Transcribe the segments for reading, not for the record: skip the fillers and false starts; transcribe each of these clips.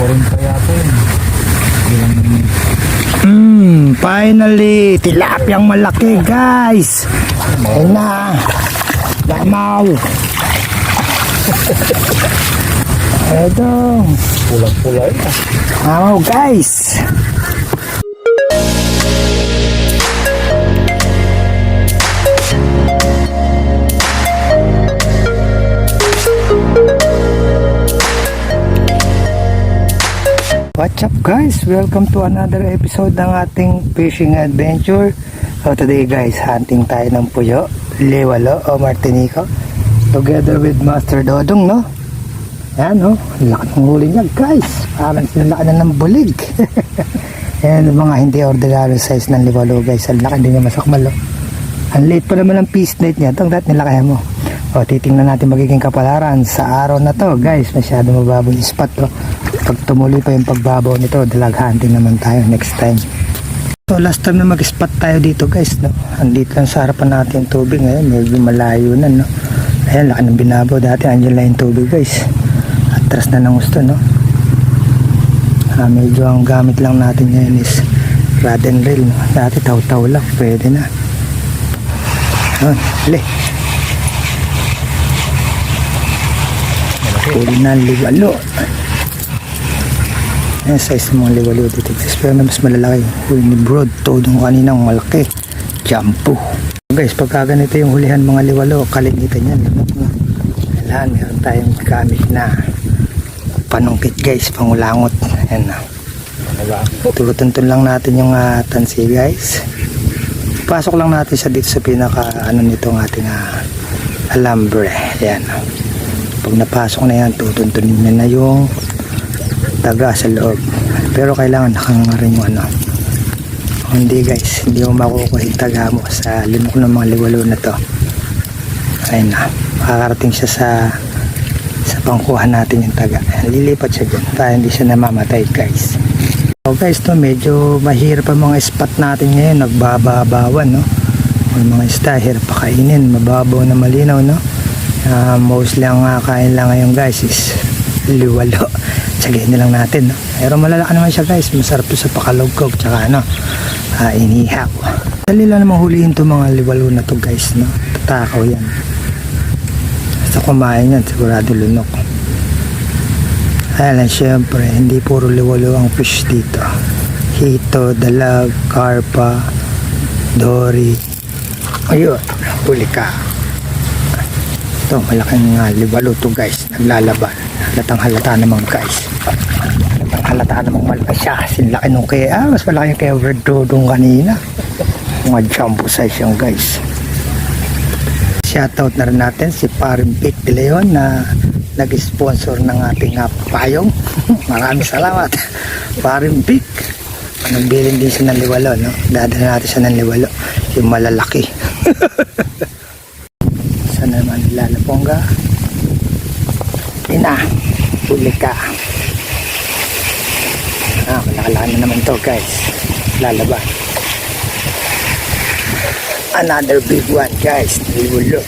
rin kaya ito yun. Finally, tilapiyang malaki guys. Ayun na. Damaw. Ito. Pulang-pula yun. Damaw guys. What's up guys? Welcome to another episode ng ating fishing adventure. So today guys, hunting tayo ng puyo, liwalo o martinico together with Master Dodong, no? Yan, no? Laki ng huli niya guys. Parang sinalaki na ng bulig. Yan, mga hindi ordinary size ng liwalo guys. Ang laki din niya, masakmal, oh. Ang late pa naman ng piece net niya. Itong dati nilaki mo. O, titingnan natin magiging kapalaran sa araw na to guys. Masyado mababaw yung spot, to. Pag tumuloy pa yung pagbabaw nito, dalag hunting naman tayo next time. So last time na mag-spot tayo dito guys, no? Andito lang sa harapan natin yung tubig ngayon, medyo malayo na, no? Ayan, laki ng binabaw dati, andyan lang yung tubig guys. Atras na ng gusto, no? Medyo ang gamit lang natin ngayon is rod and reel, no? Dati taw-taw lang, pwede na. Ayan, hali. Huli na liwalo. Ayan, size ng mga liwalo dito. Pero na mas malalaki. Huli ni Broad. Todong kaninang malaki. Jampu. Guys, pagka ganito yung hulihan mga liwalo, kalinitan yan. Kailangan meron tayong gamit na panungkit guys. Pangulangot. Ayan na. Tutuntun lang natin yung tansi guys. Pasok lang natin siya dito sa pinaka nitong ating alambre. Ayan. Pag napasok na yan, tutuntunin na yung taga sa loob, pero kailangan nakanganga rin yung hindi guys, hindi mo makukuha yung taga mo sa limok ng mga liwalo na to. Ayun na, makakarating siya sa pangkuha natin yung taga. Lilipat siya dyan para hindi siya namamatay guys. So guys, to medyo mahirap ang mga spot natin ngayon, nagbababawan, no? Yung mga isda, hirap pakainin, mababaw na malinaw, no? Mostly ang kain lang ngayon guys is liwalo. Tsagayin na lang natin, no? Pero malalaki naman siya guys, masarap to sa pakalugkog tsaka inihaw. Dali lang namang hulihin to mga liwalo na to guys, no? Tatakaw yan, basta kumain yan sigurado lunok. Ayan, syempre hindi puro liwalo ang fish dito. Hito, dalag, karpa, dory. Ayun, huli ka. Ito, malaking liwalo to guys, naglalaban. Halatang halata naman guys. Halatang halata naman malaki siya. Sinlaki nung kaya, mas malaki yung kaya overdodong kanina. Mga jumbo size yung guys. Shoutout na rin natin si Paring Vic De Leon na nag-sponsor ng ating payong. Maraming salamat Paring Vic. Nagbilin din siya ng liwalo, no? Dadala natin siya ng liwalo, yung malalaki. Sana naman lalapongga. Ina, huli ka. Malakalaki na naman to guys, lalaban. Another big one guys, liwalo.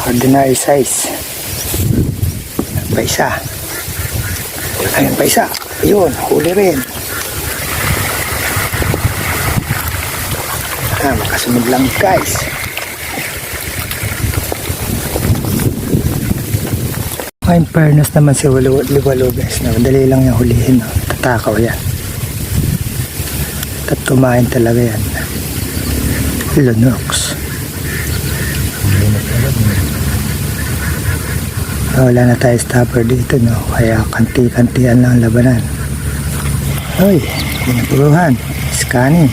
Ordinary size. Paisa. Ayun, paisa. Ayun, huli rin. Makasunod lang guys. In fairness naman si liwalo guys, no? Dali lang yung hulihin, no? Tatakaw yan at kumain talaga yan. Lunox. Wala na tayo stopper dito, no? Kaya kanti-kantian lang ang labanan. Uy, pinapuruhan scanning.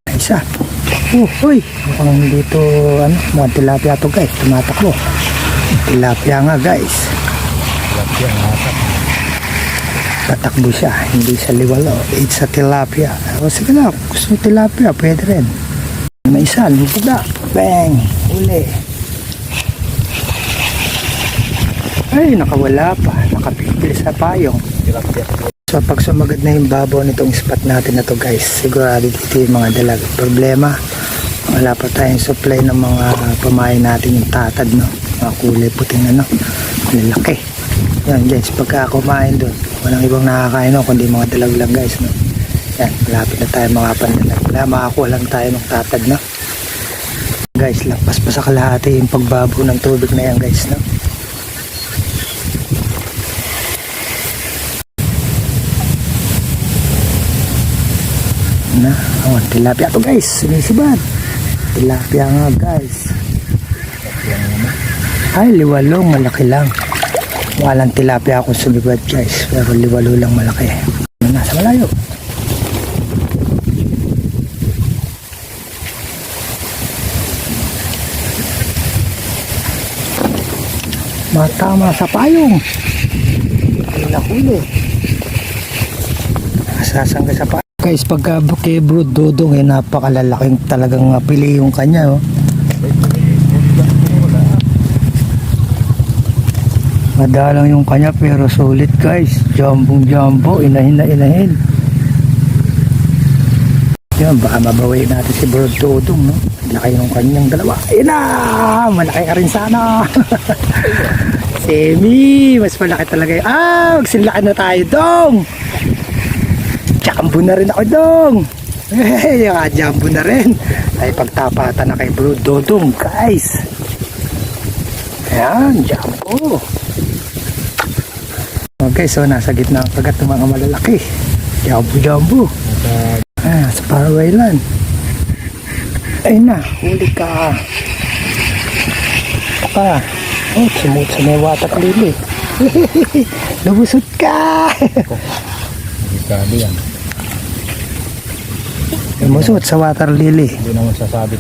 Isa. Uy, mukhang dito mga tilapia to guys, tumatakbo. Tilapia nga guys. Tilapia nga. Tatakbo siya, hindi sa liwalo, it's sa tilapia. O sige na, gusto mo tilapia, pwede rin. May isa, lumpuda. Bang! Uli. Ay, nakawala pa. Nakapipil sa payong. So pag sumagad na yung babaw nitong spot natin na to guys, sigurado dito yung mga dalag. Problema, wala pa tayong supply ng mga pamain natin yung tatad, no? Mga kulay puting lalaki. Yan guys, pagka kumain doon, walang ibang nakakain no, kundi mga dalag lang guys. No? Yan, malapit na tayo mga pandalag. Wala, makakuha lang tayo ng tatag no. Guys, lampas pa sa kalahati yung pagbabo ng tubig na yan guys. No? Na, oh, tilapia to guys, sumisibad. Tilapia nga guys. Ay, liwalong, malaki lang. Walang tilapia akong sumibad guys, pero liwalo lang malaki. Nasa malayo. Matama sa payong. Huli. Sasangga sa payong. Guys, pagka kay Bro Dodong napakalalaking talagang pili yung kanya. Oh. Madalang yung kanya pero sulit guys. Jumbo, inahin. Yan, baka mabawi natin si Bro Dodong, no? Laki yung kanyang dalawa. Ayun na! Malaki ka rin sana. Semi, mas malaki talaga yun. Magsilaki na tayo, Dong! Jumbo na rin ako, Dong! Jumbo na rin. Ay pagtapatan na kay Bro Dodong, guys. Ayan, jumbo. Okay, so nasa gitna ang kagat ng mga malalaki. Jumbo. Sa Paraguay Island. Ayun na, huli ka. Oh, sumut sa may water lily. Lubusot ka. Sabi yan. Lumusot sa water lily. Hindi naman sasabi.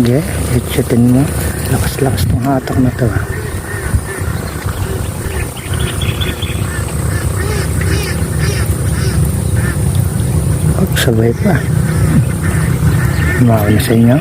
Okay. Hitchutin mo. Lakas-lakas ng hatak na to. Sabay pa. Mauna sa inyo.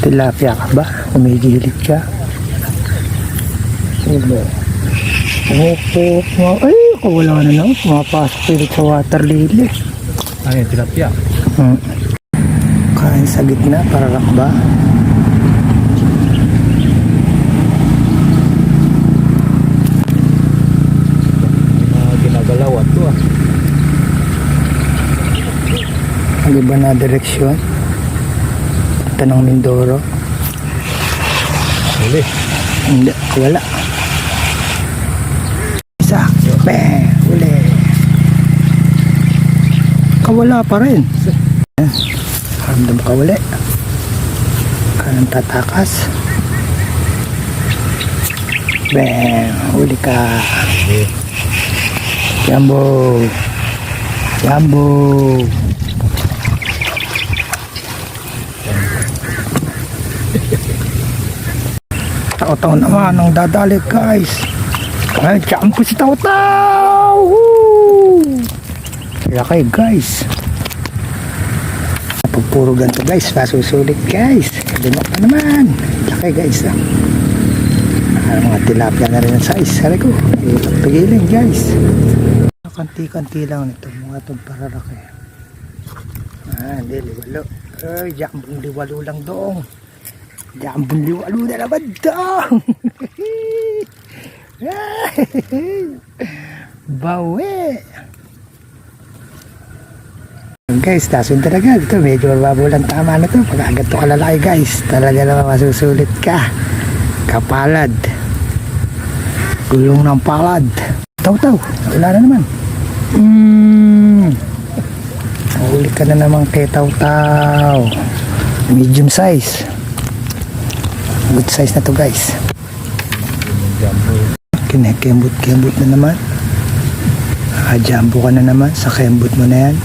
Tilapia ka ba? Umigilid ka? Ay, wala na lang. Pumapasok ulit sa water lily. Ay, tilapia. Kain sa gitna para rakba. Ginagalaw ito Ang iba na direksyon. Punta ng Mindoro. Huli. Hindi, wala. Isa. Huli. Kawala pa rin. Ramdam ka uli. Kanang tatakas. Huli ka. Jumbo. Tao-tao naman ang dadali guys. Ay, jumbo si tao-tao. Laki guys. Pagpuro ganito guys, pasusulit guys. Lumok pa naman. Laki guys. Mga tilapia na rin ang size. Sabi ko, pagpigilin guys. Kanti-kanti lang nito. Mga itong paralaki. Hindi, liwalo. Ay, jambong liwalo lang doong. Jambong liwalo na naman doong. Bawi. Guys, tasun talaga. Ito, medyo mababulang tama na ito. Pag agad ito kalalaki guys. Talaga naman masusulit ka. Kapalad. Gulong ng palad. Taw-taw. Wala na naman. Huli ka na naman kay taw-taw. Medium size. Good size na to guys. Kinekembot-kembot na naman. Jumbo ka na naman. Sa kembot mo na yan.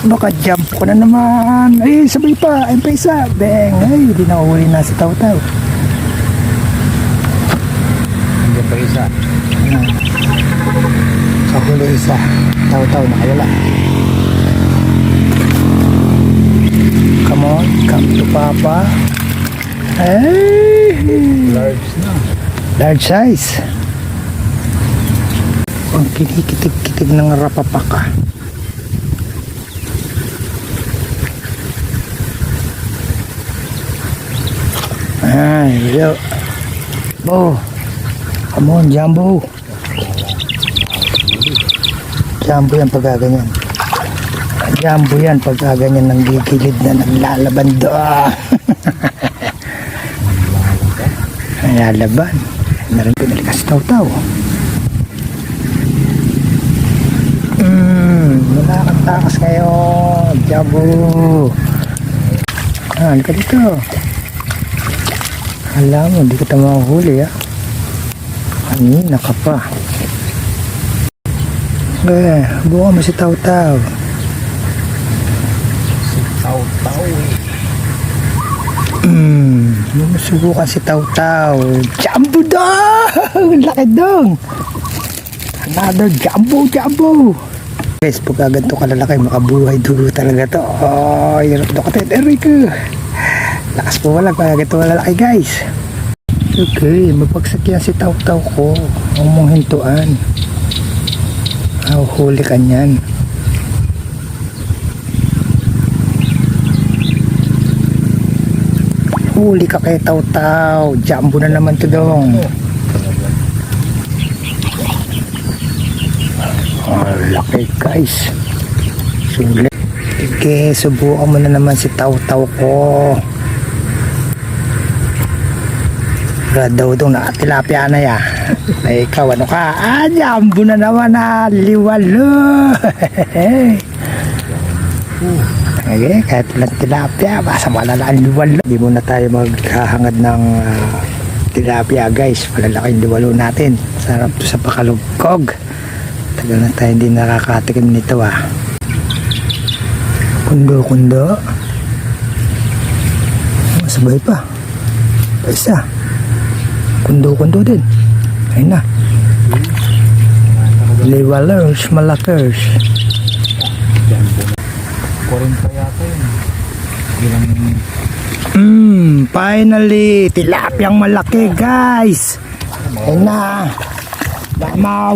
Baka jump ko na naman. Ay, sabay pa. Ay, pa isa. Beng. Ay, hindi na uhuli na si taw-taw. Hindi pa isa. Sa huli isa. Taw-taw nakawala. Come on. Come to Papa. Ay! Large na. Large size. Ang kinikitig-kitig ng rapapaka. Ay, yo. Bo. Come on, Jumbo. Jumbo yan pagkaganyan. Jumbo yan pagkaganyan ng gigilid na naglalaban doon. Lalaban. Meron pinalikas taw-taw. Wala kang takas ngayon. Jumbo. Halika dito. Alam mo, hindi kita makahuli ha. Kanina ka pa. Buka mo si Taw-Taw. Taw-taw eh. Subukan si Taw-Taw. Jumbo daw! Laki dong! Another jumbo! Guys, pagka ganito kalalaki, makabuhay dulo talaga to. Oh, hirap na katin. Enrico! Lakas po wala, kaya ganito kalalaki guys. Okay, mapagsak yan si Taw-Taw ko. Huwag mong hintuan. Huli ka niyan. Huli ka kay Taw-Taw. Jumbo na naman to dong. Oh, laki guys. Sulit. Okay, subukan mo na naman si Taw-Taw ko. Daw itong nakatilapia na ya. Ay, ikaw ano ka? Jumbo na naman liwalo. Okay, kahit walang tilapia, basta malalaan liwalo. Hindi muna tayo maghahangad ng tilapia guys. Malalaking liwalo natin. Sarap to sa pakalugkog. Tagal na tayo hindi nakakatikim nito Kundo. Sabay pa. Isa. Kundo din. Ayun na. Liwalers, malakers. Korin pa yata yun. Bilang Finally, tilapiyang malaki guys. Ayun na. Damaw.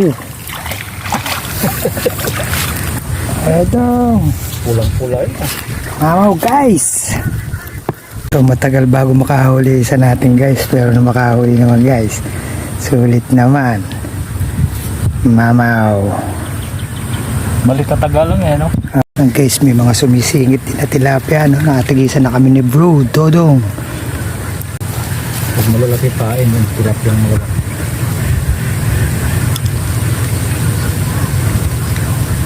Ito. pulang-pula yun. Damaw guys. So, matagal bago makahuli isa natin guys, pero na makahuli naman guys. Sulit naman. Mamaw. Balik katagalan no? Guys, may mga sumisingit din na tilapia, no? Nakatigisan na kami ni Bro Dodong. Pag malalaki pain yung tilapia ng malalaki.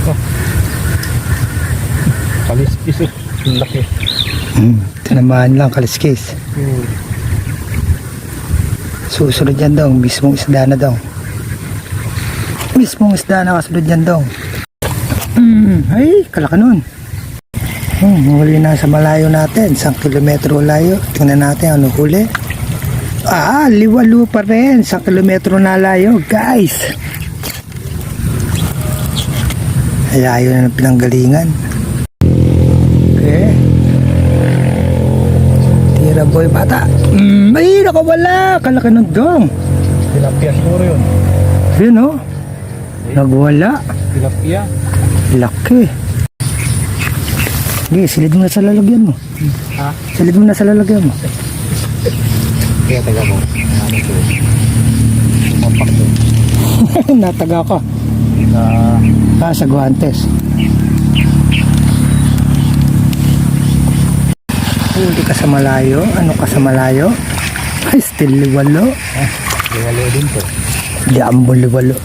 Oh. Kaliskis eh. Ang laki. Tinamaan lang, kaliskis. Susunod yan dong, mismong isda na dong. Mismong isda na kasunod yan dong. Ay, kalaka nun. Huli na sa malayo natin, 1 kilometro layo. Tingnan natin ano huli. Liwalo pa rin, 1 kilometro na layo guys. Layo na ng pinanggalingan. Okay. Tira boy bata. Ay, nakawala. Kalaki nun dong. Tilapia siguro yun. Yun o. Nagwala. Tilapia. Laki. Sige, silid mo na sa lalagyan mo. Ha? Silid mo na sa lalagyan mo. Kaya taga mo. Ano to? Mapak to. Nataga ka. Sa Guantes. Hindi ka sa malayo. Ano ka sa malayo? Ay, still liwalo. Liwalo din to. Jumbo liwalo.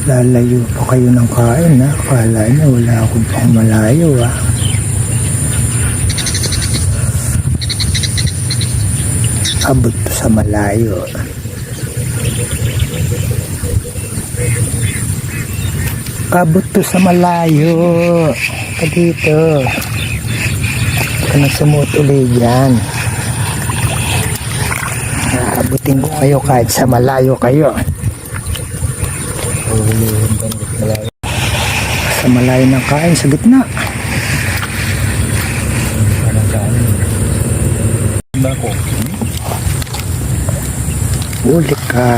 Lalayo pa kayo ng kain ha. Akala niya wala akong pang malayo ha. Abot pa sa malayo. Abot to sa malayo. Ka dito. Ka na sumutuli dyan. Abutin ko kayo kahit sa malayo kayo. Sa malayo ng kain sa gitna. Ganda ko. Huli ka.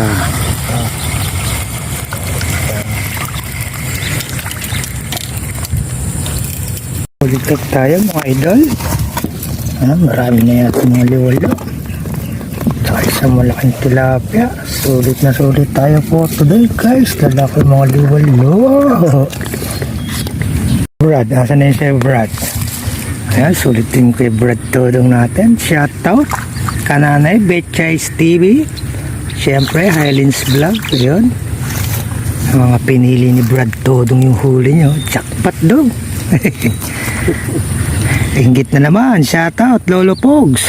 Ulit tayo mga idol. Marami na yata mga liwalo. Tsaka isang malaking tilapia. Sulit tayo po today guys. Lalaki mga liwalo. Brad, asan na yung sa'yo Brad? Ayan, sulit din kay Brad Todong natin. Shoutout. Kananay, Betchay TV. Siyempre, Highlands Vlog. Yun. Mga pinili ni Brad Todong yung huli nyo. Jackpot daw. Inggit na naman. Shoutout, Lolo Pogs.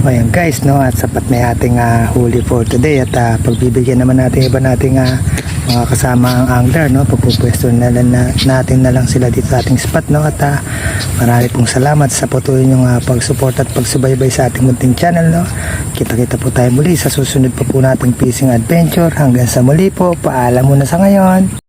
Ayan guys, no, at sapat na yung ating huli for today. At pagbibigyan naman natin iba nating mga kasama ang angler, no, pagpupwesto na natin na lang sila dito sa ating spot, no, at marami pong salamat sa patuloy nyong pag-support at pagsubaybay sa ating munting channel, no. Kita-kita po tayo muli sa susunod pa po nating fishing adventure. Hanggang sa muli po, paalam muna sa ngayon.